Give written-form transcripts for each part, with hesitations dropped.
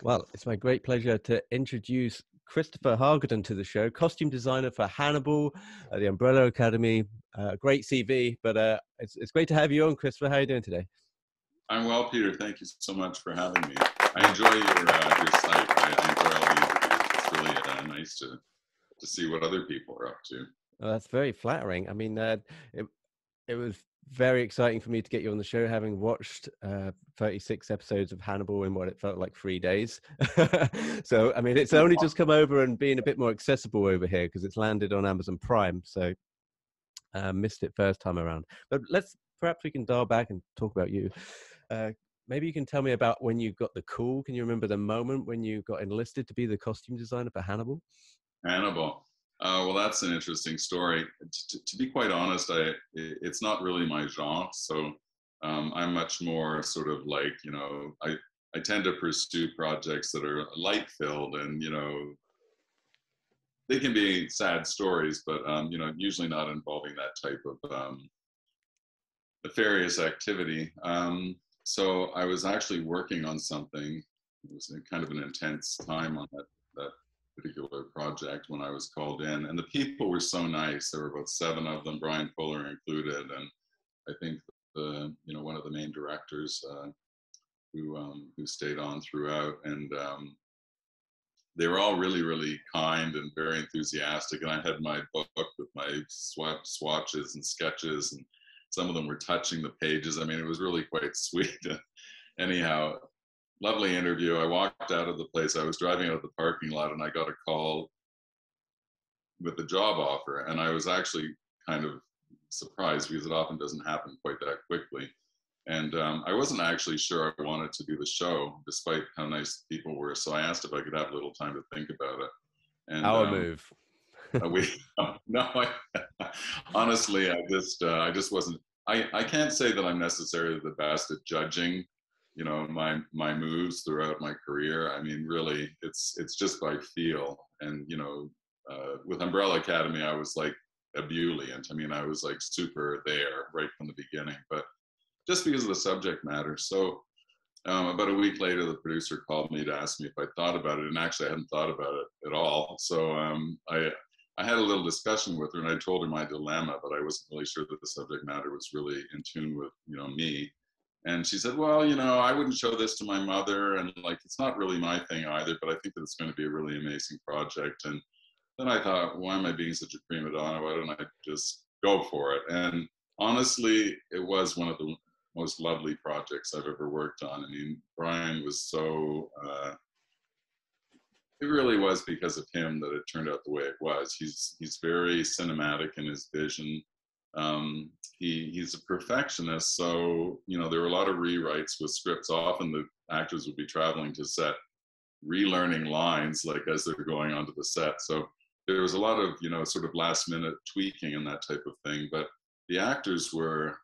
Well, it's my great pleasure to introduce Christopher Hargadon to the show, costume designer for Hannibal, the Umbrella Academy. Great CV, but it's great to have you on, Christopher. How are you doing today? I'm well, Peter. Thank you so much for having me. I enjoy your site. I enjoy all the interviews. It's really nice to see what other people are up to. Well, that's very flattering. I mean, it was very exciting for me to get you on the show, having watched 36 episodes of Hannibal in what it felt like 3 days. So, I mean, it's only just come over and being a bit more accessible over here because it's landed on Amazon Prime. So, missed it first time around. But perhaps we can dial back and talk about you. Maybe you can tell me about when you got the call. Can you remember the moment when you got enlisted to be the costume designer for Hannibal? Hannibal. Well, that's an interesting story. To be quite honest, it's not really my genre. So I'm much more sort of like, I tend to pursue projects that are light filled and, they can be sad stories, but, usually not involving that type of nefarious activity. So I was actually working on something. It was kind of an intense time on that particular project when I was called in, and the people were so nice. There were about 7 of them, Brian Fuller included, and I think one of the main directors who stayed on throughout, and they were all really, really kind and very enthusiastic. And I had my book with my swatches and sketches, and some of them were touching the pages. I mean, it was really quite sweet. Anyhow, lovely interview. I walked out of the place. I was driving out of the parking lot and I got a call with the job offer. And I was actually kind of surprised because it often doesn't happen quite that quickly. And I wasn't actually sure I wanted to do the show, despite how nice people were. So I asked if I could have a little time to think about it. And our move. Honestly, I just wasn't. I can't say that I'm necessarily the best at judging, my moves throughout my career. I mean, really, it's just by feel. And with Umbrella Academy, I was like ebullient. I mean, I was like super there right from the beginning, but just because of the subject matter. So about a week later, the producer called me to ask me if I thought about it, and actually I hadn't thought about it at all. So I had a little discussion with her, and I told her my dilemma, but I wasn't really sure that the subject matter was really in tune with me. And she said, well, I wouldn't show this to my mother, and like it's not really my thing either, but I think that it's going to be a really amazing project. And then I thought, why am I being such a prima donna? Why don't I just go for it? And honestly, it was one of the most lovely projects I've ever worked on. I mean, Brian was so, it really was because of him that it turned out the way it was. He's very cinematic in his vision. He's a perfectionist, so there were a lot of rewrites with scripts. Often the actors would be traveling to set, relearning lines like as they're going onto the set. So there was a lot of sort of last minute tweaking and that type of thing. But the actors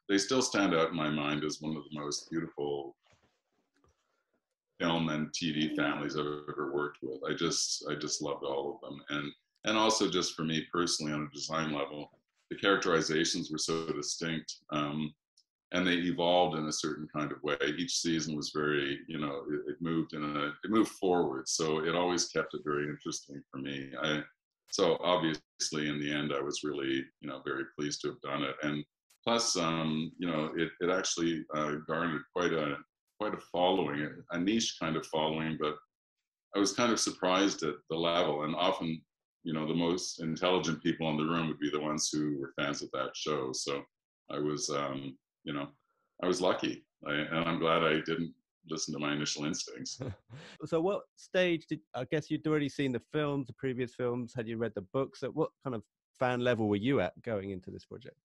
they still stand out in my mind as one of the most beautiful film and TV families I've ever worked with. I just loved all of them, and also just for me personally on a design level, the characterizations were so distinct, and they evolved in a certain kind of way. Each season was very, it moved forward, so it always kept it very interesting for me. So obviously, in the end, I was really, very pleased to have done it, and plus, it actually garnered quite a following, a niche kind of following, but I was kind of surprised at the level. And often, the most intelligent people in the room would be the ones who were fans of that show. So I was, I was lucky, and I'm glad I didn't listen to my initial instincts. So what stage I guess you'd already seen the films, the previous films, had you read the books? At what kind of fan level were you at going into this project?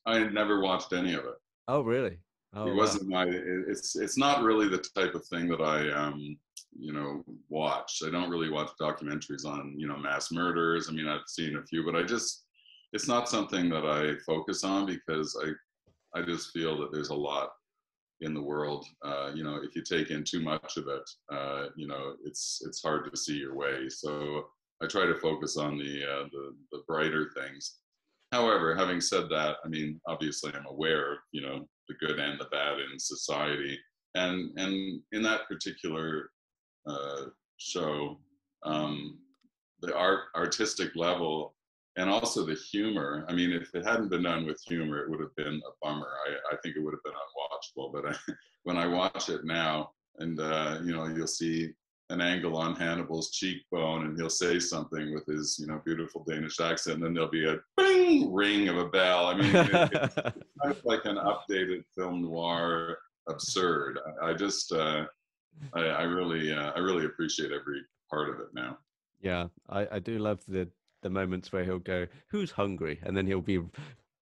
I had never watched any of it. Oh, really? Oh, it wasn't it's not really the type of thing that I watch. I don't really watch documentaries on mass murders. I mean, I've seen a few, but it's not something that I focus on because I just feel that there's a lot in the world. If you take in too much of it, it's hard to see your way. So I try to focus on the brighter things. However, having said that, I mean, obviously I'm aware of, the good and the bad in society. And in that particular show. Um, the artistic level and also the humor. I mean, if it hadn't been done with humor, it would have been a bummer. I think it would have been unwatchable. But when I watch it now, and you'll see an angle on Hannibal's cheekbone, and he'll say something with his beautiful Danish accent, and then there'll be a bing ring of a bell. I mean, it's kind of like an updated film noir absurd. I really appreciate every part of it now. Yeah, I do love the moments where he'll go, "Who's hungry?" and then he'll be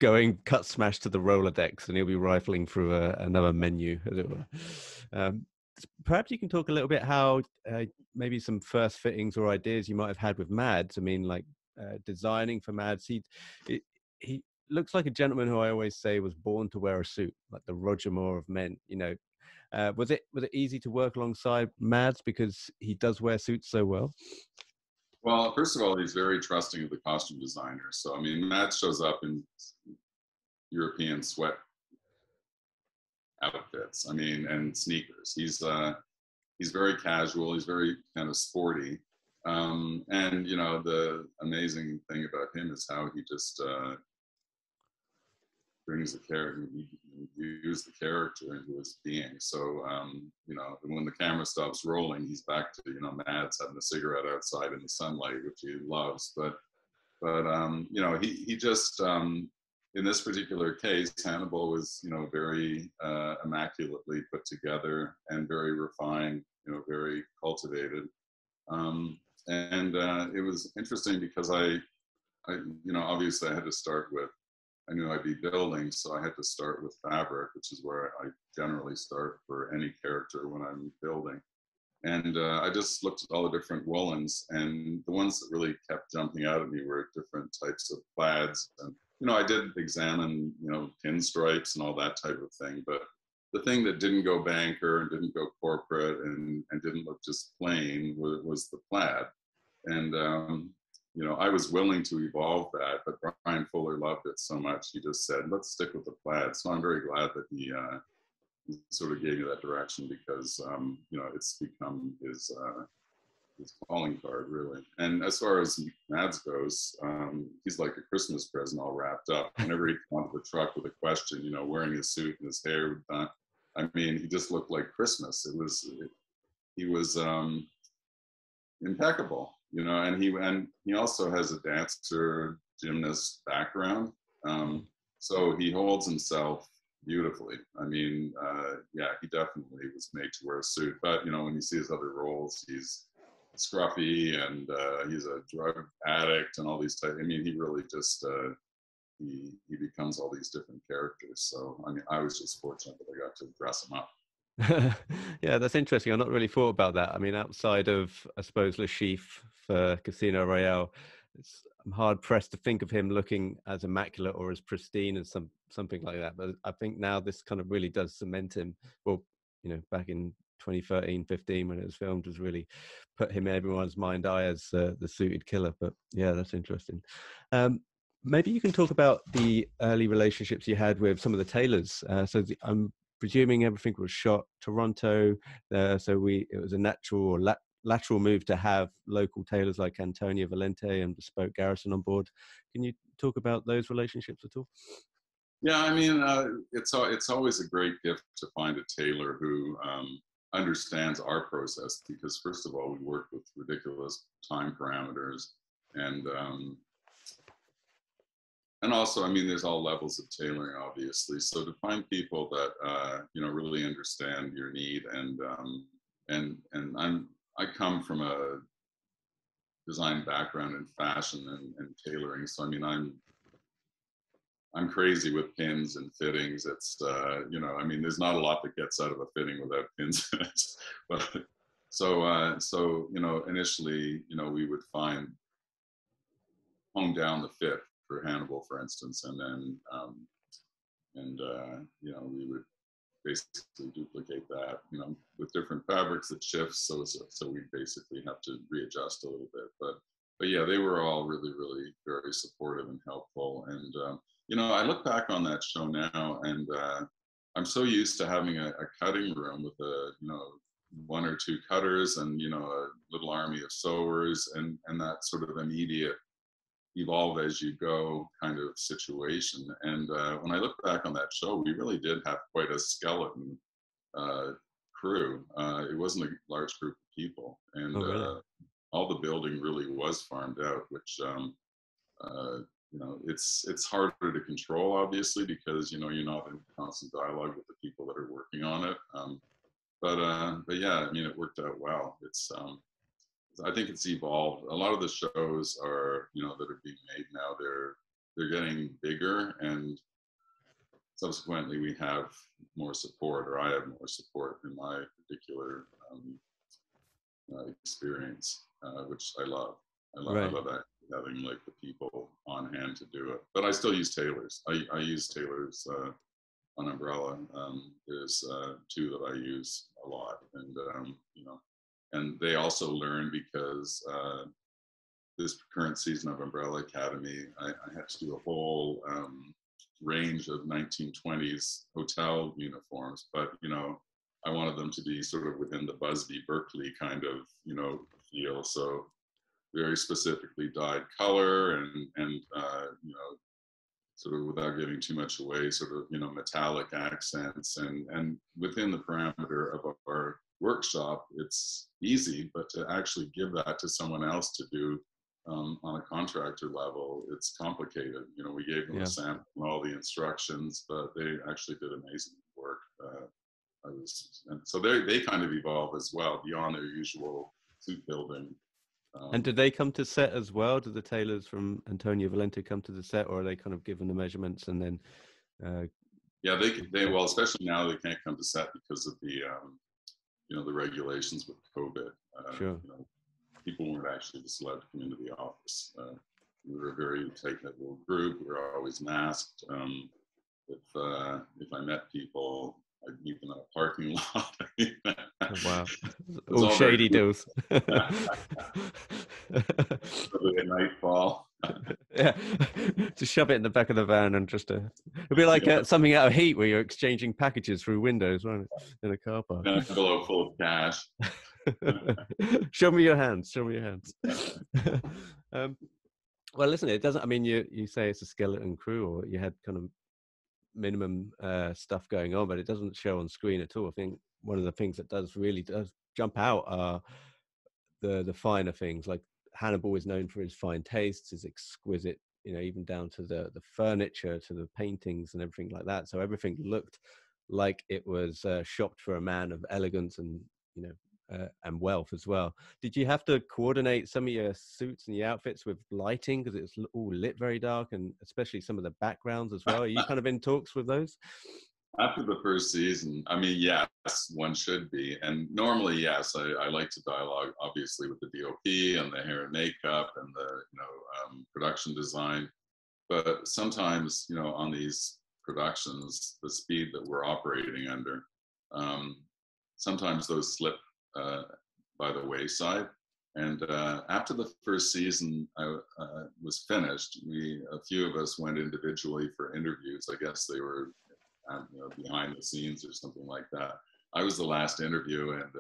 going cut smash to the Rolodex, and he'll be rifling through another menu, as it were. Um, Perhaps you can talk a little bit how maybe some first fittings or ideas you might have had with Mads. I mean, like designing for Mads. He looks like a gentleman who I always say was born to wear a suit, like the Roger Moore of men. Was it easy to work alongside Mads because he does wear suits so well? Well, first of all, he's very trusting of the costume designer. So, I mean, Matt shows up in European sweat outfits. I mean, and sneakers. He's very casual. He's very kind of sporty. And the amazing thing about him is how he just brings the character, use the character into his being. So, when the camera stops rolling, he's back to, Mads having a cigarette outside in the sunlight, which he loves. But he just, in this particular case, Hannibal was, very immaculately put together and very refined, very cultivated. And it was interesting because obviously I had to start with, I knew I'd be building, so I had to start with fabric, which is where I generally start for any character when I'm building. And I just looked at all the different woolens, and the ones that really kept jumping out at me were different types of plaids. And I did examine, pinstripes and all that type of thing, but the thing that didn't go banker and didn't go corporate and didn't look just plain was the plaid. And I was willing to evolve that, but Brian Fuller loved it so much, he just said, let's stick with the plaid. So I'm very glad that he sort of gave me that direction because, it's become his calling card, really. And as far as Mads goes, he's like a Christmas present all wrapped up. Whenever he came onto the truck with a question, wearing his suit and his hair done, I mean, he just looked like Christmas. He was impeccable. And he also has a dancer, gymnast background. So he holds himself beautifully. I mean, he definitely was made to wear a suit. But, when you see his other roles, he's scruffy and he's a drug addict and all these types. I mean, he really just, he becomes all these different characters. So, I mean, I was just fortunate that I got to dress him up. Yeah, that's interesting. I've not really thought about that. I mean, outside of, I suppose, Le Chiffre for Casino Royale, I'm hard pressed to think of him looking as immaculate or as pristine as something like that. But I think now this kind of really does cement him. Well, back in 2013, 15, when it was filmed, was really put him in everyone's mind eye as the suited killer. But yeah, that's interesting. Maybe you can talk about the early relationships you had with some of the tailors. I'm presuming everything was shot Toronto, so it was a natural or lateral move to have local tailors like Antonio Valente and Bespoke Garrison on board. Can you talk about those relationships at all? Yeah, I mean, it's always a great gift to find a tailor who understands our process because, first of all, we work with ridiculous time parameters, and also, I mean, there's all levels of tailoring, obviously. So to find people that really understand your need, and I come from a design background in fashion and tailoring, so I mean, I'm crazy with pins and fittings. It's I mean, there's not a lot that gets out of a fitting without pins in it. But so initially, we would hone down the fit for Hannibal, for instance, and then we would basically duplicate that, with different fabrics that shifts. So we basically have to readjust a little bit. But yeah, they were all really, really very supportive and helpful. And I look back on that show now, and I'm so used to having a cutting room with one or two cutters and, you know, a little army of sewers, and that sort of immediate evolve as you go kind of situation. And when I look back on that show, we really did have quite a skeleton uh, crew. It wasn't a large group of people, and Oh, really? all the building really was farmed out, which uh, you know, it's harder to control, obviously, because, you know, you're not in constant dialogue with the people that are working on it. But yeah, I mean, it worked out well. It's I think it's evolved. A lot of the shows are, you know, that are being made now, they're getting bigger, and subsequently we have more support, or I have more support in my particular experience, which I love. I Right. love having like the people on hand to do it. But I still use Tailors. I use Tailors on Umbrella. There's two that I use a lot, and you know, and they also learn because this current season of Umbrella Academy, I had to do a whole range of 1920s hotel uniforms, but, you know, I wanted them to be sort of within the Busby Berkeley kind of, you know, feel. So very specifically dyed color, and you know, sort of without giving too much away, sort of, you know, metallic accents, and within the parameter of our workshop, it's easy, but to actually give that to someone else to do on a contractor level, it's complicated. You know, we gave them a Yeah. sample and all the instructions, but they actually did amazing work. And so they kind of evolve as well beyond their usual suit building. And Um, did they come to set as well? Did the tailors from Antonio Valente come to the set, or are they kind of given the measurements and then? Uh, yeah, well, especially now they can't come to set because of the you know, the regulations with COVID. sure. You know, people weren't actually just allowed to come into the office. We were a very tight-knit little group. We were always masked. If I met people, I'd meet them in a parking lot. It Oh, wow. was All all very shady deals. at nightfall. Yeah, to shove it in the back of the van and just it'd be like Yeah, something out of Heat where you're exchanging packages through windows, right, in a car park. an envelope full of cash. Show me your hands. Show me your hands. um, well, listen, it doesn't. I mean, you say it's a skeleton crew, or you had kind of minimum stuff going on, but it doesn't show on screen at all. I think one of the things that really does jump out are the finer things. Like Hannibal is known for his fine tastes, his exquisite, you know, even down to the furniture, to the paintings and everything like that. So everything looked like it was shopped for a man of elegance and, you know, and wealth as well. Did you have to coordinate some of your suits and your outfits with lighting, because it's all lit very dark, and especially some of the backgrounds as well? Are you kind of in talks with those? After the first season, I mean, yes, one should be. And normally, yes, I like to dialogue, obviously, with the DOP and the hair and makeup and the, you know, production design. But sometimes, you know, on these productions, the speed that we're operating under, um, sometimes those slip uh, by the wayside. And after the first season was finished, a few of us went individually for interviews. I guess they were, you know, behind the scenes or something like that. I was the last interview, and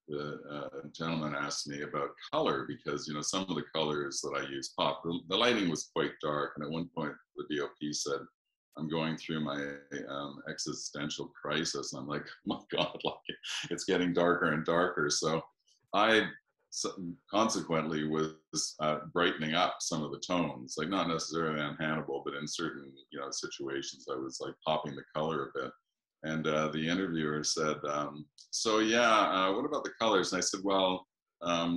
the gentleman asked me about color, because, you know, some of the colors that I use pop. The lighting was quite dark, and at one point the DOP said, "I'm going through my existential crisis." And I'm like, "Oh my God, like it's getting darker and darker." So I consequently was brightening up some of the tones, like not necessarily on Hannibal, but in certain, you know, situations, I was like popping the color a bit. And the interviewer said, "So yeah, what about the colors?" And I said, "Well,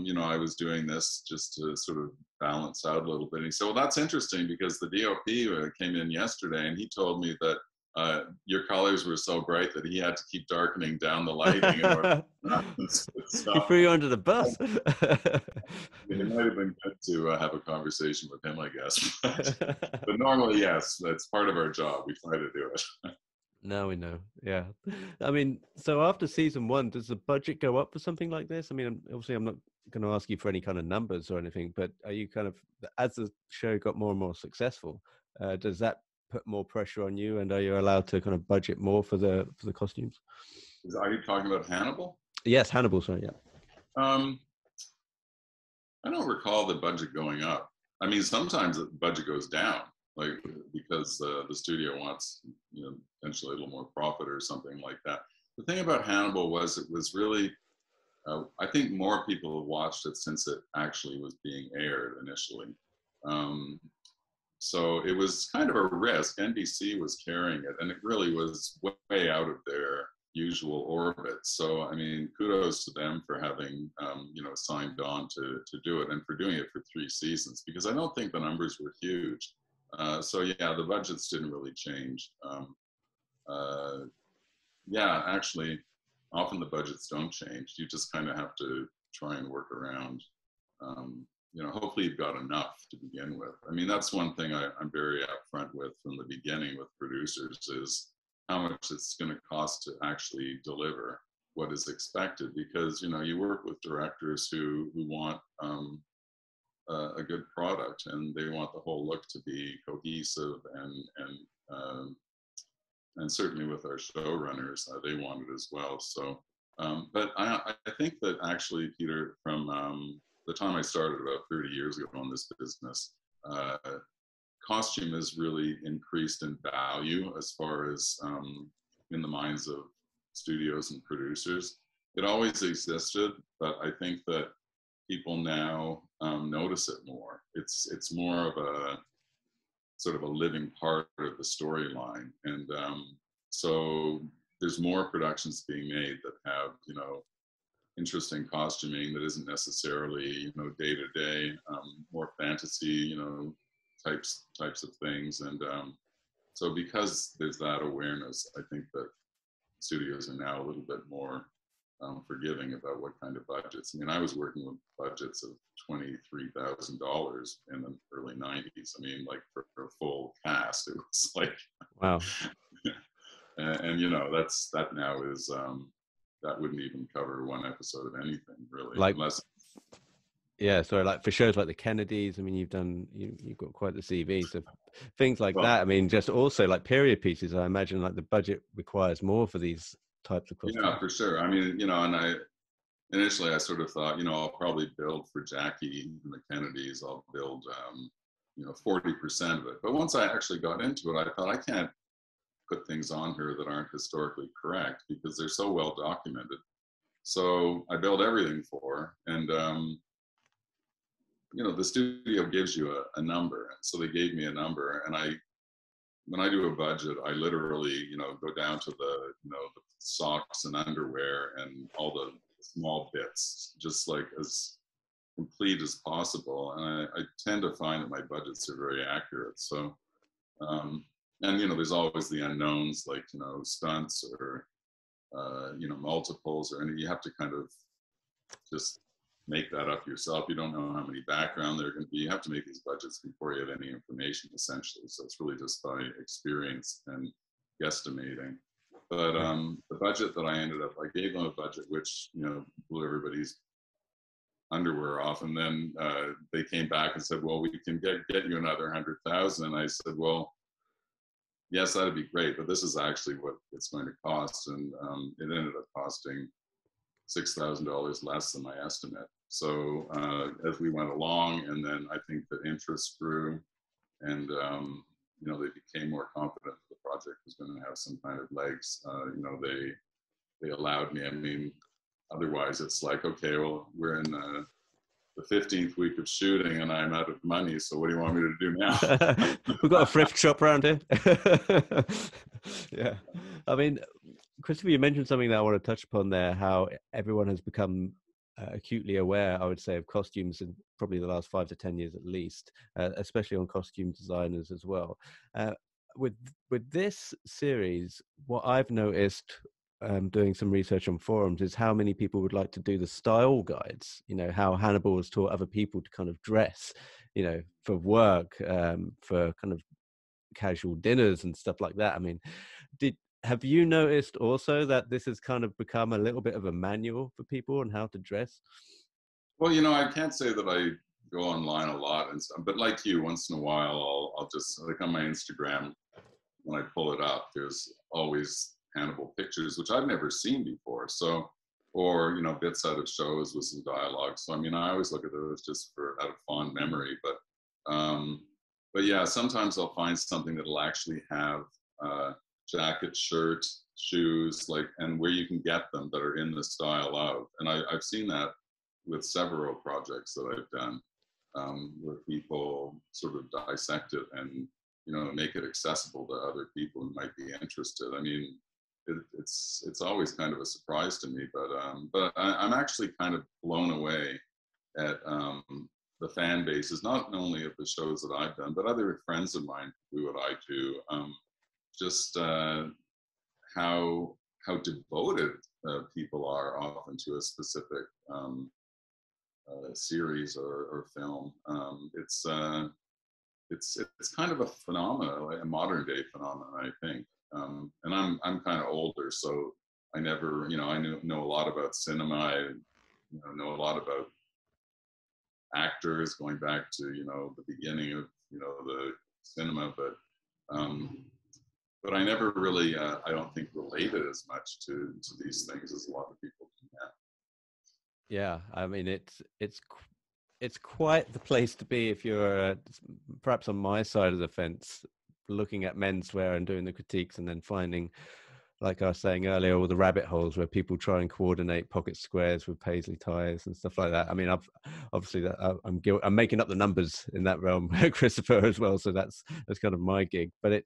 you know, I was doing this just to sort of balance out a little bit." And he said, "Well, that's interesting, because the DOP came in yesterday and he told me that your colors were so bright that he had to keep darkening down the lighting in order to He stop." threw you under the bus. It might have been good to have a conversation with him, I guess. But normally, yes, that's part of our job. We try to do it. Now we know. Yeah. I mean, so after season one, does the budget go up for something like this? I mean, obviously, I'm not going to ask you for any kind of numbers or anything, but are you kind of, as the show got more and more successful, does that put more pressure on you? And are you allowed to kind of budget more for the costumes? Are you talking about Hannibal? Yes, Hannibal. Sorry, yeah. Um, I don't recall the budget going up. I mean, sometimes the budget goes down, like because the studio wants, potentially a little more profit or something like that. The thing about Hannibal was it was really, I think more people have watched it since it actually was being aired initially. Um, so it was kind of a risk. NBC was carrying it, and it really was way out of their usual orbit. So I mean, kudos to them for having signed on to do it and for doing it for 3 seasons, because I don't think the numbers were huge. So yeah, the budgets didn't really change. Uh, yeah, actually, often the budgets don't change. You just kind of have to try and work around. Hopefully you've got enough to begin with. I mean, that's one thing I'm very upfront with from the beginning with producers is how much it's going to cost to actually deliver what is expected, because you work with directors who want a good product, and they want the whole look to be cohesive, and certainly with our showrunners, they want it as well. So, but I think that actually, Peter, from the time I started about 30 years ago in this business, costume has really increased in value as far as in the minds of studios and producers. It always existed, but I think that people now notice it more. It's more of a sort of a living part of the storyline, and so there's more productions being made that have interesting costuming that isn't necessarily day to day, more fantasy types of things, and so because there's that awareness, I think that studios are now a little bit more forgiving about what kind of budgets. I mean, I was working with budgets of $23,000 in the early '90s. I mean, like for a full cast, it was like Wow. and that now is that wouldn't even cover one episode of anything really, Like, unless. Yeah, so like for shows like the Kennedys, I mean, you've got quite the CV. So things like Well, that. I mean, just also like period pieces. I imagine like the budget requires more for these types of yeah, costumes. for sure. I mean, and initially I sort of thought, I'll probably build for Jackie and the Kennedys. I'll build 40% of it. But once I actually got into it, I thought I can't put things on her that aren't historically correct because they're so well documented. So I built everything for her, and the studio gives you a number, so they gave me a number, and when I do a budget, I literally go down to the socks and underwear and all the small bits, just like as complete as possible. And I tend to find that my budgets are very accurate. So, and there's always the unknowns, like stunts or multiples, or any. You have to kind of just make that up yourself. You don't know how many background there are going to be. You have to make these budgets before you have any information, essentially. So it's really just by experience and guesstimating. But the budget that I ended up, I gave them a budget which blew everybody's underwear off, and then they came back and said, "Well, we can get you another 100,000." I said, "Well, yes, that'd be great, but this is actually what it's going to cost," and it ended up costing $6,000 less than my estimate. So as we went along, and then I think the interest grew, and they became more confident that the project was going to have some kind of legs. They allowed me. I mean, otherwise it's like, okay, well, we're in the 15th week of shooting, and I'm out of money. So what do you want me to do now? We've got a thrift shop around here. Yeah, I mean, Christopher, you mentioned something that I want to touch upon there, how everyone has become acutely aware, I would say, of costumes in probably the last 5 to 10 years at least, especially on costume designers as well. With this series, what I've noticed doing some research on forums is how many people would like to do the style guides, how Hannibal has taught other people to kind of dress, for work, for kind of casual dinners and stuff like that. I mean, have you noticed also that this has kind of become a little bit of a manual for people on how to dress? Well, I can't say that I go online a lot, but like you, once in a while, I'll just, like on my Instagram, when I pull it up, there's always Hannibal pictures, which I've never seen before. So, or, you know, bits out of shows with some dialogue. So, I mean, I always look at those just for out of fond memory. But yeah, sometimes I'll find something that'll actually have jacket, shirt, shoes, like, and where you can get them that are in the style of. And I've seen that with several projects that I've done, where people sort of dissect it and, you know, make it accessible to other people who might be interested. I mean, it's always kind of a surprise to me, but I'm actually kind of blown away at the fan bases, not only of the shows that I've done, but other friends of mine who do what I do. Just how devoted people are often to a specific series or film. It's kind of a phenomenon, like a modern day phenomenon, I think. And I'm kind of older, so I never, you know, I know a lot about cinema. I, you know a lot about actors going back to, you know, the beginning of, you know, the cinema, but I never really, I don't think, related as much to these things as a lot of people do now. Yeah, I mean, it's quite the place to be if you're perhaps on my side of the fence, looking at menswear and doing the critiques, and then finding, like I was saying earlier, all the rabbit holes where people try and coordinate pocket squares with paisley ties and stuff like that. I mean, I'm making up the numbers in that realm, Christopher, as well. So that's kind of my gig. But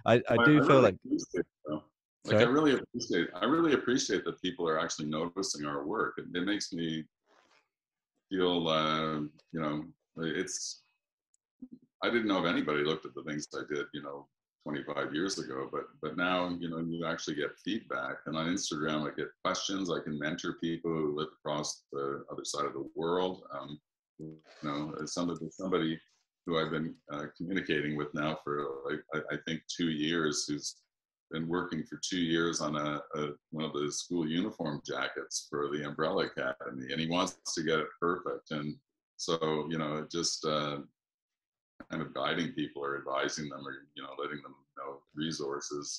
I do feel really like, like I sorry. really appreciate that people are actually noticing our work. It makes me feel, you know, I didn't know if anybody looked at the things I did, you know, 25 years ago, but now, you know, you actually get feedback. And on Instagram, I get questions. I can mentor people who live across the other side of the world. You know, as somebody who I've been communicating with now for, like, I think 2 years, who's been working for 2 years on one of the school uniform jackets for the Umbrella Academy, and he wants to get it perfect. And so, you know, just kind of guiding people or advising them, or, you know, letting them know resources.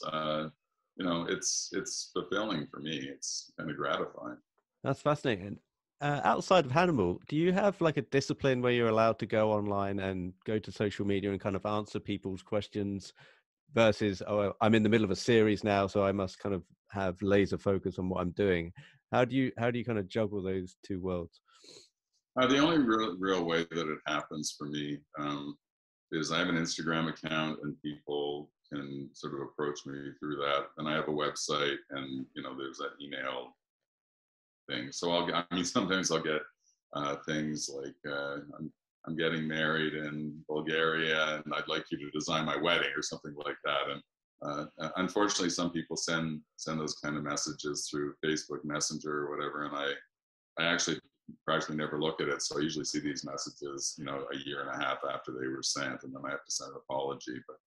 You know, it's fulfilling for me. It's kind of gratifying. That's fascinating. Outside of Hannibal, do you have like a discipline where you're allowed to go online and go to social media and kind of answer people's questions versus, oh, I'm in the middle of a series now, so I must kind of have laser focus on what I'm doing? How do you kind of juggle those two worlds? The only real way that it happens for me is I have an Instagram account, and people can sort of approach me through that. And I have a website, and, you know, there's that email thing. So sometimes I'll get things like, I'm getting married in Bulgaria, and I'd like you to design my wedding, or something like that. And unfortunately, some people send those kind of messages through Facebook Messenger or whatever, and I actually practically never look at it. So I usually see these messages, you know, a year and a half after they were sent, and then I have to send an apology. But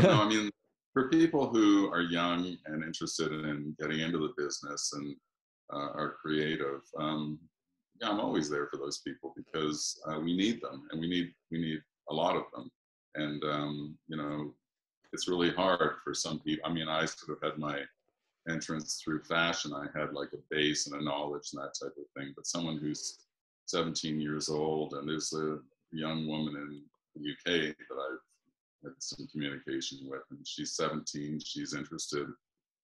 no, I mean, for people who are young and interested in getting into the business and are creative, yeah, I'm always there for those people, because we need them, and we need a lot of them. And you know, it's really hard for some people. I mean, I sort of had my entrance through fashion. I had like a base and a knowledge and that type of thing. But someone who's 17 years old, and there's a young woman in the UK that I've had some communication with, and she's 17, she's interested,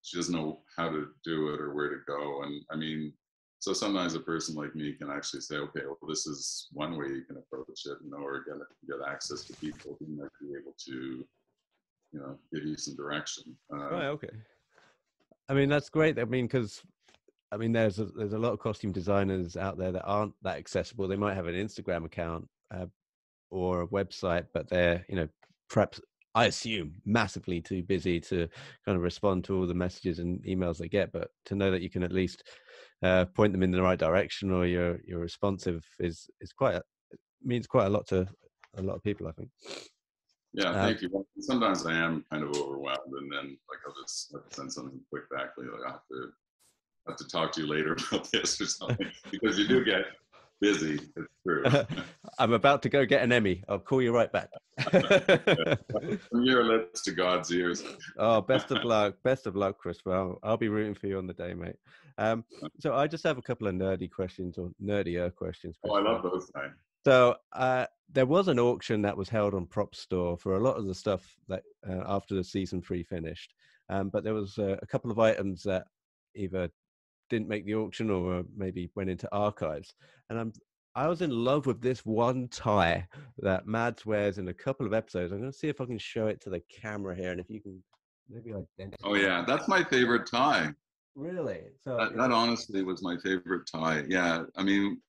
she doesn't know how to do it or where to go. And I mean, so sometimes a person like me can actually say, okay, well, this is one way you can approach it, you know, or get access to people who might be able to, you know, give you some direction. Right. Okay. I mean, that's great. I mean, because I mean, there's a lot of costume designers out there that aren't that accessible. They might have an Instagram account or a website, but they're, you know, perhaps, I assume, massively too busy to kind of respond to all the messages and emails they get. But to know that you can at least point them in the right direction, or you're responsive, is means quite a lot to a lot of people, I think. Yeah, thank you. Well, sometimes I am kind of overwhelmed, and then, like, I'll just send something quick back, like, I have to talk to you later about this or something, because you do get busy. It's true. I'm about to go get an Emmy. I'll call you right back. From your lips to God's ears. Oh, best of luck. Best of luck, Christopher. I'll be rooting for you on the day, mate. So I just have a couple of nerdy questions or nerdier questions, Oh, I Christopher. love those things. So there was an auction that was held on Prop Store for a lot of the stuff that after the season 3 finished. But there was a couple of items that either didn't make the auction or maybe went into archives. And I was in love with this one tie that Mads wears in a couple of episodes. I'm going to see if I can show it to the camera here, and if you can maybe identify. Oh yeah, that's my favorite tie. Really? So That honestly was my favorite tie. Yeah, I mean,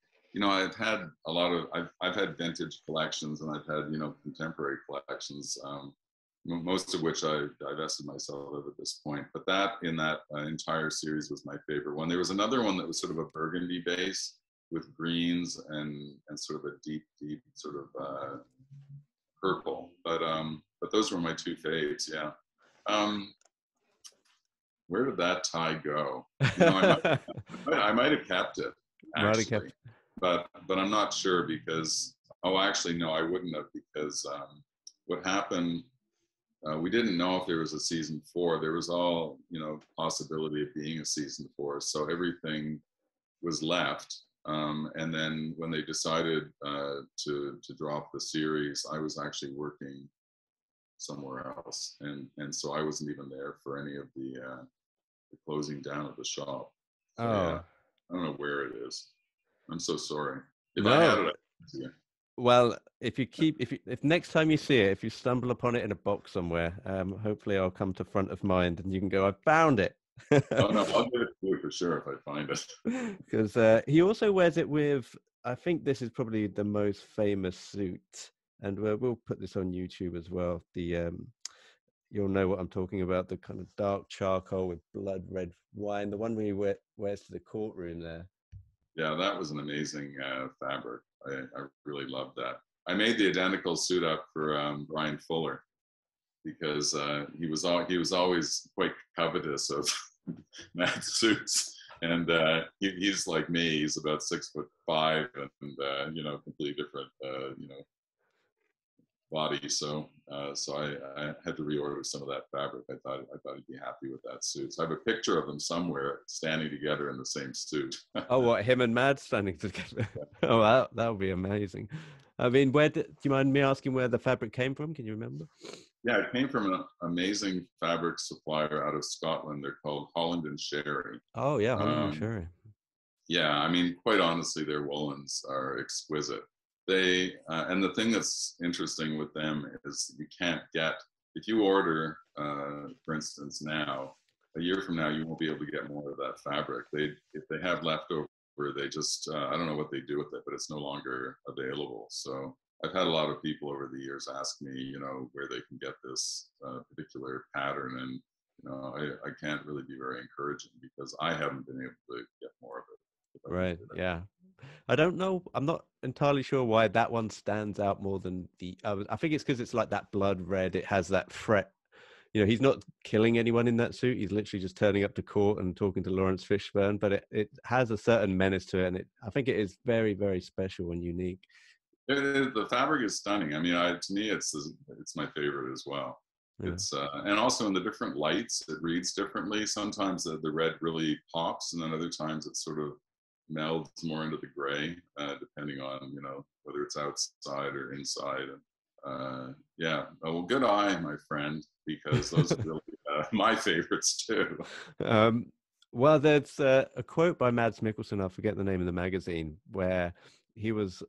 I've had a lot of I've had vintage collections and I've had contemporary collections. Most of which I divested myself of at this point. But that in that entire series was my favorite one. There was another one that was sort of a burgundy base with greens and sort of a deep sort of purple. But those were my two faves. Yeah. Where did that tie go? I might have kept it actually, but I'm not sure because actually no, I wouldn't have because what happened. We didn't know if there was a season 4. There was all, possibility of being a season 4. So everything was left. And then when they decided to drop the series, I was actually working somewhere else. And so I wasn't even there for any of the closing down of the shop. So yeah, I don't know where it is. I'm so sorry. If I had it, I'd see it. Well, if next time you see it, if you stumble upon it in a box somewhere, hopefully I'll come to front of mind and you can go, I found it. Oh no, I'll get it to you for sure if I find it. Because he also wears it with, I think this is probably the most famous suit, and we'll put this on YouTube as well. You'll know what I'm talking about, the kind of dark charcoal with blood red wine, the one where he wears to the courtroom there. Yeah, that was an amazing fabric. I really loved that. I made the identical suit up for Brian Fuller because he was always quite covetous of Matt's suits, and he's like me. He's about 6'5" and completely different body. So I had to reorder some of that fabric. I thought he'd be happy with that suit. So I have a picture of them somewhere standing together in the same suit. Oh, what, him and Mads standing together? Oh, that would be amazing. I mean, do you mind me asking where the fabric came from? Can you remember? Yeah, it came from an amazing fabric supplier out of Scotland. They're called Holland and Sherry. Oh yeah, Holland and Sherry. Yeah, I mean, quite honestly, their woolens are exquisite. They and the thing that's interesting with them is you can't get, if you order, for instance, now, a year from now, you won't be able to get more of that fabric. If they have leftover, they just I don't know what they do with it, but it's no longer available. So I've had a lot of people over the years ask me, where they can get this particular pattern, and I can't really be very encouraging because I haven't been able to get more of it. Right. Yeah. I don't know. I'm not entirely sure why that one stands out more than the others. I think it's because it's like that blood red. It has that fret. He's not killing anyone in that suit. He's literally just turning up to court and talking to Lawrence Fishburne. But it has a certain menace to it, and I think it is very, very special and unique. The fabric is stunning. I mean, to me, it's my favorite as well. Yeah. It's and also in the different lights, it reads differently. Sometimes the red really pops, and then other times it sort of melds more into the gray, depending on whether it's outside or inside. And yeah, well, good eye, my friend, because those are really my favorites too. Well, there's a quote by Mads Mikkelsen. I forget the name of the magazine where he was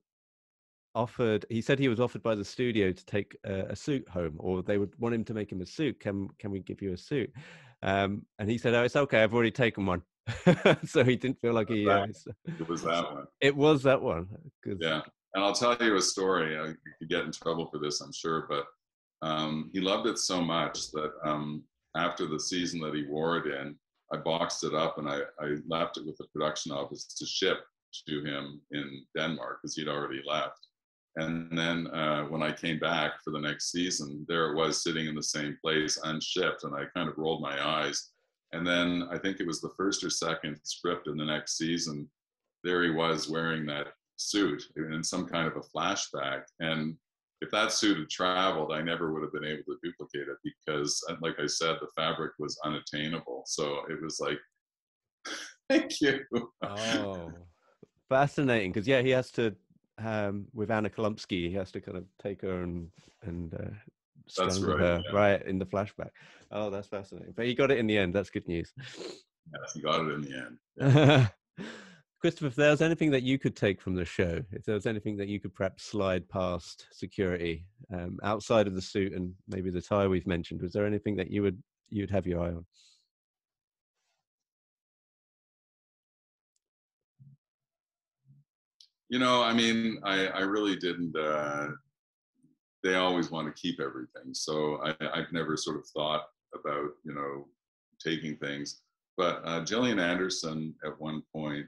offered. He said he was offered by the studio to take a suit home, or they would want him to make him a suit. Can we give you a suit? And he said, "Oh, it's okay. I've already taken one." So he didn't feel like he. It was that one. It was that one. Yeah, and I'll tell you a story. You could get in trouble for this, I'm sure, but he loved it so much that after the season that he wore it in, I boxed it up and I left it with the production office to ship to him in Denmark because he'd already left. And then when I came back for the next season, there it was sitting in the same place, unshipped, and I kind of rolled my eyes. And then I think it was the first or second script in the next season, there he was wearing that suit in some kind of a flashback. And if that suit had traveled, I never would have been able to duplicate it because, like I said, the fabric was unattainable. So it was like, thank you. Oh, fascinating. Because yeah, he has to with Anna Kolumsky, he has to kind of take her and That's strangle right. her right in the flashback. Oh, that's fascinating. But he got it in the end. That's good news. Yes, you got it in the end. Yeah. Christopher, if there was anything that you could take from the show, if there was anything that you could perhaps slide past security outside of the suit and maybe the tie we've mentioned, was there anything that you'd have your eye on? I mean, I really didn't. They always want to keep everything, so I've never sort of thought about taking things. But Gillian Anderson, at one point,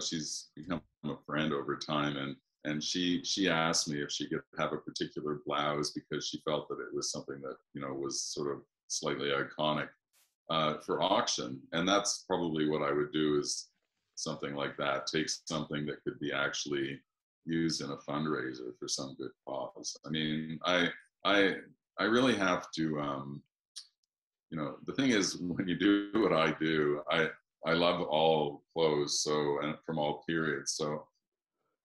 she's become a friend over time, and she asked me if she could have a particular blouse because she felt that it was something that was sort of slightly iconic for auction, and that's probably what I would do is something like that. Take something that could be actually used in a fundraiser for some good cause. I mean, I I really have to. The thing is, when you do what I do, I love all clothes, so and from all periods. So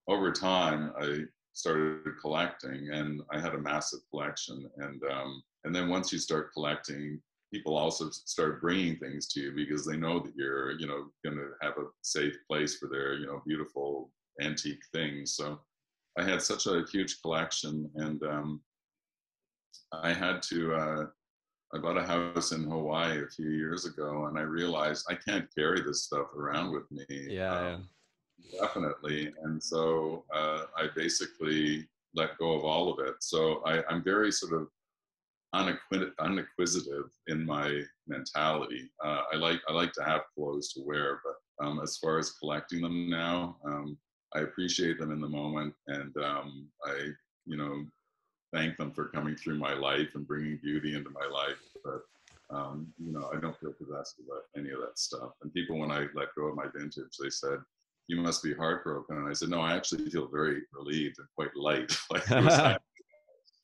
over time, I started collecting, and I had a massive collection. And then once you start collecting, people also start bringing things to you because they know that you're going to have a safe place for their beautiful antique things. So I had such a huge collection, and I had to. I bought a house in Hawaii a few years ago, and I realized I can't carry this stuff around with me. Yeah, Definitely. And so I basically let go of all of it. So I'm very sort of unacquisitive in my mentality. I like to have clothes to wear, but as far as collecting them now, I appreciate them in the moment, and I you know thank them for coming through my life and bringing beauty into my life. But I don't feel possessed about any of that stuff. And people, when I let go of my vintage, they said, "You must be heartbroken." And I said, "No, I actually feel very relieved and quite light. Like yeah.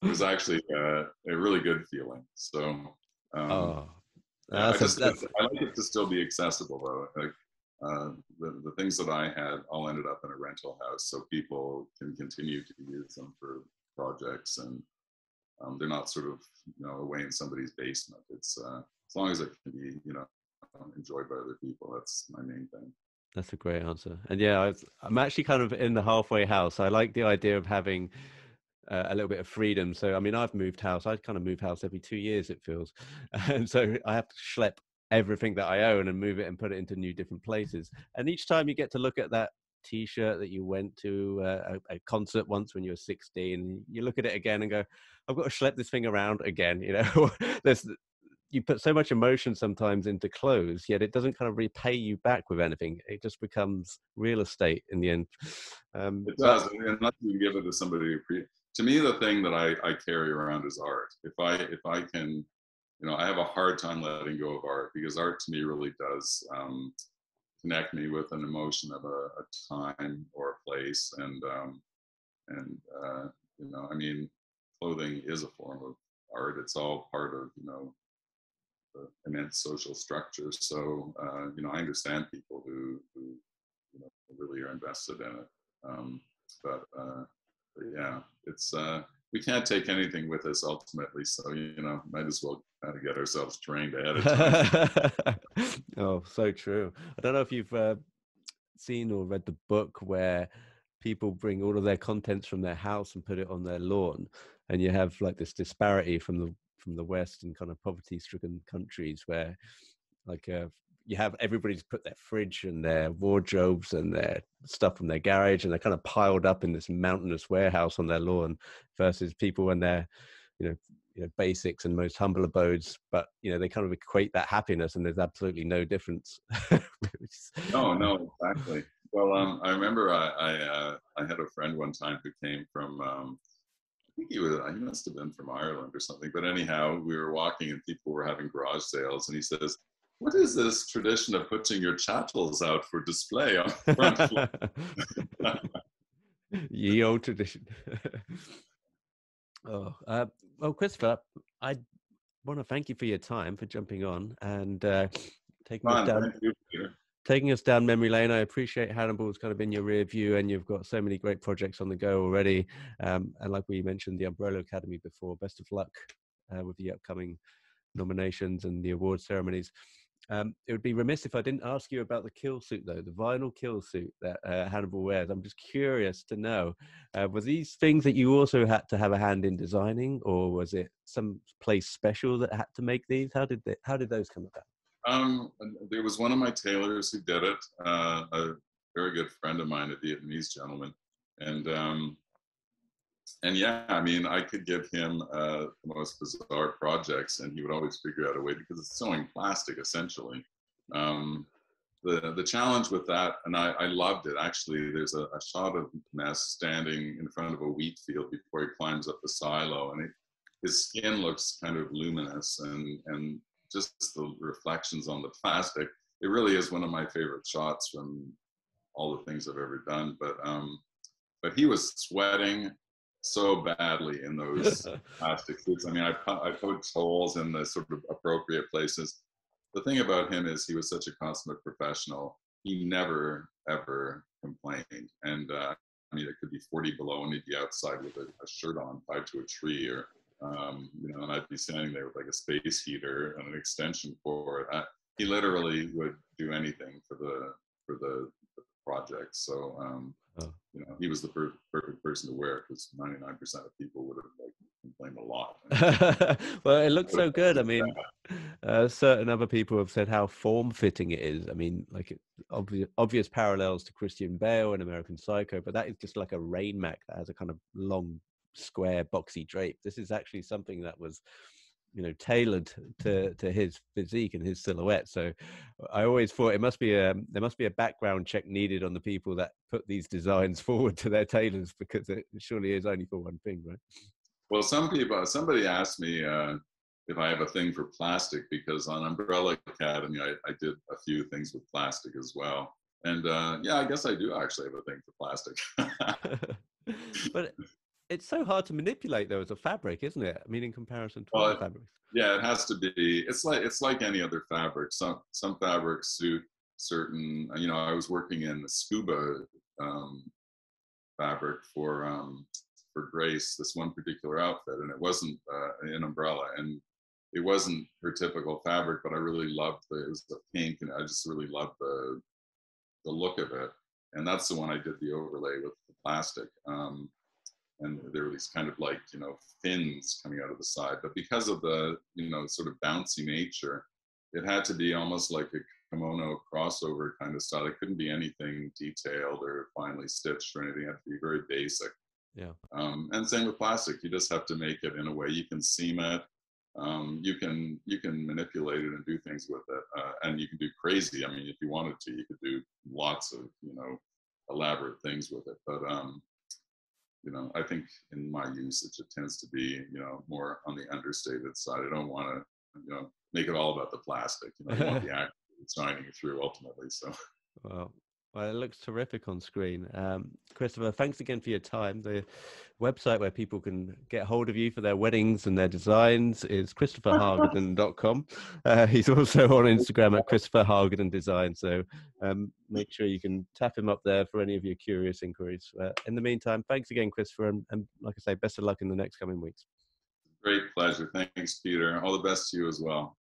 it was actually a really good feeling." So Oh, yeah, that's I like it to still be accessible though. Like the things that I had all ended up in a rental house, so people can continue to use them for projects, and they're not sort of away in somebody's basement. It's as long as it can be enjoyed by other people. That's my main thing. That's a great answer. And yeah, I'm actually kind of in the halfway house. I like the idea of having a little bit of freedom. So, I mean, I've moved house. I kind of move house every 2 years, it feels. And so I have to schlep everything that I own and move it and put it into new different places. And each time you get to look at that T-shirt that you went to a concert once when you were 16, you look at it again and go, I've got to schlep this thing around again. There's you put so much emotion sometimes into clothes, yet it doesn't kind of repay you back with anything. It just becomes real estate in the end. It But does, and not to give it to somebody. To me, the thing that I carry around is art. If I can, I have a hard time letting go of art because art to me really does connect me with an emotion of a time or a place, and I mean, clothing is a form of art. It's all part of the immense social structure. So I understand people who really are invested in it. Um, but yeah, it's we can't take anything with us ultimately. So might as well kind of get ourselves trained ahead of time. oh, so true. I don't know if you've seen or read the book where people bring all of their contents from their house and put it on their lawn, and you have like this disparity from the West and kind of poverty-stricken countries where like you have everybody's put their fridge and their wardrobes and their stuff from their garage, and they're kind of piled up in this mountainous warehouse on their lawn, versus people when they're you know basics and most humble abodes, but they kind of equate that happiness, and there's absolutely no difference. No, no, exactly. Well, I remember I had a friend one time who came from I think he must have been from Ireland or something. But anyhow, we were walking and people were having garage sales, and he says, what is this tradition of putting your chattels out for display on the front floor? Ye old tradition. Oh, well, Christopher, I want to thank you for your time, for jumping on and taking us Fun, down thank you, Peter. taking us down memory lane. I appreciate Hannibal's kind of in your rear view, and you've got so many great projects on the go already. And like we mentioned, the Umbrella Academy before. Best of luck with the upcoming nominations and the award ceremonies. It would be remiss if I didn't ask you about the kill suit, though, the vinyl kill suit that Hannibal wears. I'm just curious to know, were these things that you also had to have a hand in designing, or was it some place special that had to make these? How did those come about? There was one of my tailors who did it, a very good friend of mine, a Vietnamese gentleman, and and yeah, I mean, I could give him the most bizarre projects, and he would always figure out a way because it's sewing plastic essentially. Um, the challenge with that, and I loved it actually. There's a shot of Ness standing in front of a wheat field before he climbs up the silo, and his skin looks kind of luminous, and just the reflections on the plastic. It really is one of my favorite shots from all the things I've ever done. But he was sweating so badly in those plastic suits. I mean, I poked holes in the sort of appropriate places. The thing about him is he was such a consummate professional. He never ever complained, and I mean, it could be 40 below, and he'd be outside with a shirt on, tied to a tree, or you know, and I'd be standing there with like a space heater and an extension cord. He literally would do anything for the project. So Oh. you know, he was the perfect person to wear because 99% of people would have like complained a lot. Well, it looks so good. I mean, certain other people have said how form-fitting it is. I mean, like obvious parallels to Christian Bale and American Psycho, but that is just like a rain mac that has a kind of long, square, boxy drape. This is actually something that was, you know, tailored to his physique and his silhouette. So I always thought there must be a background check needed on the people that put these designs forward to their tailors, because it surely is only for one thing, right? Well, somebody asked me if I have a thing for plastic, because on Umbrella Academy, I did a few things with plastic as well. And yeah, I guess I do actually have a thing for plastic. But it's so hard to manipulate though as a fabric, isn't it? I mean, in comparison to other Well, fabrics. yeah, it has to be. It's like any other fabric. Some fabrics suit certain. You know, I was working in the scuba fabric for Grace, this one particular outfit, and it wasn't an umbrella, and it wasn't her typical fabric, but I really loved it was the pink, and I just really loved the look of it, and that's the one I did the overlay with the plastic. And there were these kind of like, you know, fins coming out of the side, but because of the, you know, sort of bouncy nature, it had to be almost like a kimono crossover kind of style. It couldn't be anything detailed or finely stitched or anything. It had to be very basic. Yeah. And same with plastic. You just have to make it in a way you can seam it. You can manipulate it and do things with it, and you can do crazy. I mean, if you wanted to, you could do lots of, you know, elaborate things with it. But you know, I think in my usage, it tends to be, you know, more on the understated side. I don't want to, you know, make it all about the plastic. You know, you want the act shining through ultimately. So. Well, it looks terrific on screen. Christopher, thanks again for your time. The website where people can get hold of you for their weddings and their designs is christopherhargadon.com. He's also on Instagram at Christopher Hargadon Design. So make sure you can tap him up there for any of your curious inquiries. In the meantime, thanks again, Christopher. And like I say, best of luck in the next coming weeks. Great pleasure. Thanks, Peter. All the best to you as well.